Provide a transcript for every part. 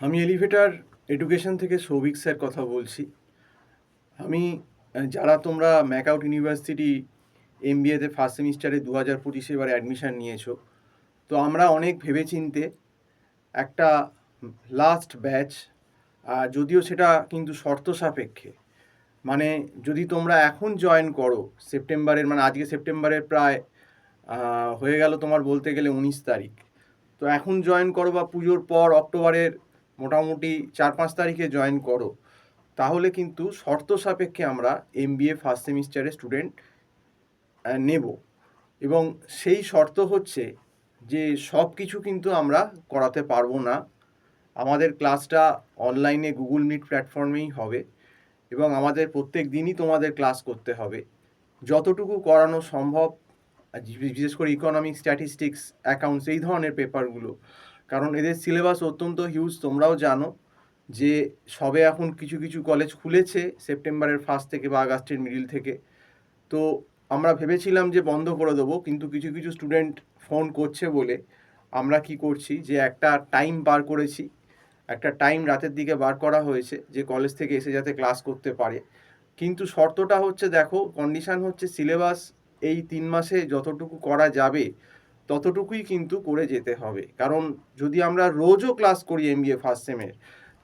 আমি elevator education থেকে Souvik sir কথা বলছি। আমি যারা তোমরা ম্যাকআউট ইউনিভার্সিটি এমবিএতে ফার্স্ট সেমিস্টারে 2025 এবার অ্যাডমিশান নিয়েছো, তো আমরা অনেক ভেবেচিন্তে একটা লাস্ট ব্যাচ, যদিও সেটা কিন্তু শর্ত সাপেক্ষে, মানে যদি তোমরা এখন জয়েন করো সেপ্টেম্বরের, মানে আজকে সেপ্টেম্বরের প্রায় হয়ে গেল তোমার বলতে গেলে 19 তারিখ, তো এখন জয়েন করো বা পুজোর পর অক্টোবরের মোটামুটি 4-5 তারিখে জয়েন করো, তাহলে কিন্তু শর্ত সাপেক্ষে আমরা এমবিএ ফার্স্ট সেমিস্টারের স্টুডেন্ট নেব। এবং সেই শর্ত হচ্ছে যে সব কিছু কিন্তু আমরা করাতে পারবো না। আমাদের ক্লাসটা অনলাইনে গুগল মিট প্ল্যাটফর্মেই হবে এবং আমাদের প্রত্যেক দিনই তোমাদের ক্লাস করতে হবে। যতটুকু করানো সম্ভব, বিশেষ করে ইকোনমিক্স, স্ট্যাটিস্টিক্স, অ্যাকাউন্টস, এই ধরনের পেপারগুলো, কারণ এদের সিলেবাস অত্যন্ত হিউজ। তোমরাও জানো যে সবে এখন কিছু কিছু কলেজ খুলেছে সেপ্টেম্বরের ফার্স্ট থেকে বা আগস্টের মিডিল থেকে। তো আমরা ভেবেছিলাম যে বন্ধ করে দেবো, কিন্তু কিছু কিছু স্টুডেন্ট ফোন করছে বলে আমরা কি করছি যে একটা টাইম বার করেছি, একটা টাইম রাতের দিকে বার করা হয়েছে যে কলেজ থেকে এসে যাতে ক্লাস করতে পারে। কিন্তু শর্তটা হচ্ছে, দেখো, কন্ডিশান হচ্ছে সিলেবাস এই 3 মাসে যতটুকু করা যাবে ততটুকুই কিন্তু করে যেতে হবে। কারণ যদি আমরা রোজও ক্লাস করি এমবিএ ফার্স্ট সেমের,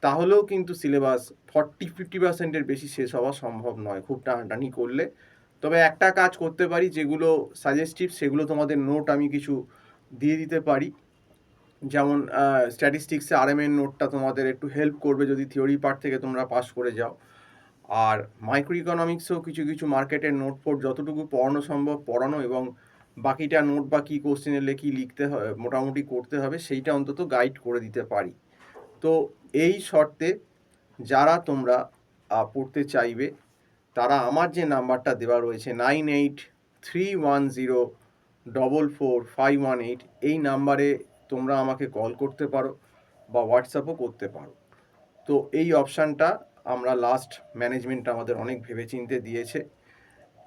তাহলেও কিন্তু সিলেবাস 40-50%-এর বেশি শেষ হওয়া সম্ভব নয় খুব টানাটানি করলে। তবে একটা কাজ করতে পারি, যেগুলো সাজেস্টিভ সেগুলো তোমাদের নোট আমি কিছু দিয়ে দিতে পারি। যেমন স্ট্যাটিস্টিক্সে আরএমএন নোটটা তোমাদের একটু হেল্প করবে যদি থিওরি পার্ট থেকে তোমরা পাস করে যাও। আর মাইক্রো ইকোনমিক্সেও কিছু কিছু মার্কেটের নোট ফোট যতটুকু পড়ানো সম্ভব পড়ানো, এবং বাকিটা নোট বা কী কোশ্চেন এলে কী লিখতে হবে মোটামুটি করতে হবে সেইটা অন্তত গাইড করে দিতে পারি। তো এই শর্তে যারা তোমরা পড়তে চাইবে তারা আমার যে নাম্বারটা দেওয়া রয়েছে 9831044518, এই নাম্বারে তোমরা আমাকে কল করতে পারো বা হোয়াটসঅ্যাপও করতে পারো। তো এই অপশানটা আমরা লাস্ট ম্যানেজমেন্ট আমাদের অনেক ভেবেচিন্তে দিয়েছে,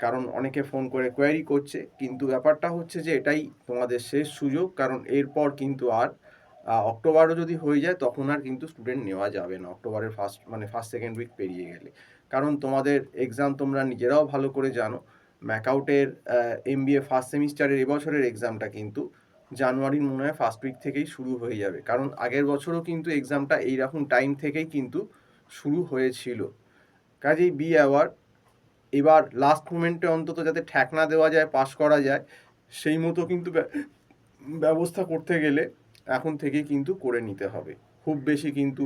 কারণ অনেকে ফোন করে কোয়ারি করছে। কিন্তু ব্যাপারটা হচ্ছে যে এটাই তোমাদের শেষ সুযোগ, কারণ এরপর কিন্তু আর অক্টোবরও যদি হয়ে যায় তখন আর কিন্তু স্টুডেন্ট নেওয়া যাবে না, অক্টোবরের ফার্স্ট সেকেন্ড উইক পেরিয়ে গেলে। কারণ তোমাদের এক্সাম তোমরা নিজেরাও ভালো করে জানো, ম্যাকআউটের এমবিএ ফার্স্ট সেমিস্টারের এবছরের এক্সামটা কিন্তু জানুয়ারির মনে হয় ফার্স্ট উইক থেকেই শুরু হয়ে যাবে। কারণ আগের বছরও কিন্তু এক্সামটা এইরকম টাইম থেকেই কিন্তু শুরু হয়েছিল। কাজেই বি অ্যাওয়ার, এবার লাস্ট মোমেন্টে অন্তত যাতে ঠ্যাক না দেওয়া যায়, পাস করা যায়, সেই মতো কিন্তু ব্যবস্থা করতে গেলে এখন থেকেই কিন্তু করে নিতে হবে। খুব বেশি কিন্তু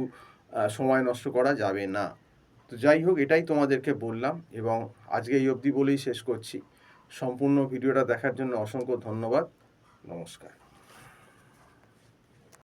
সময় নষ্ট করা যাবে না। তো যাই হোক, এটাই তোমাদেরকে বললাম এবং আজকে এই অবধি বলেই শেষ করছি। সম্পূর্ণ ভিডিওটা দেখার জন্য অসংখ্য ধন্যবাদ। নমস্কার।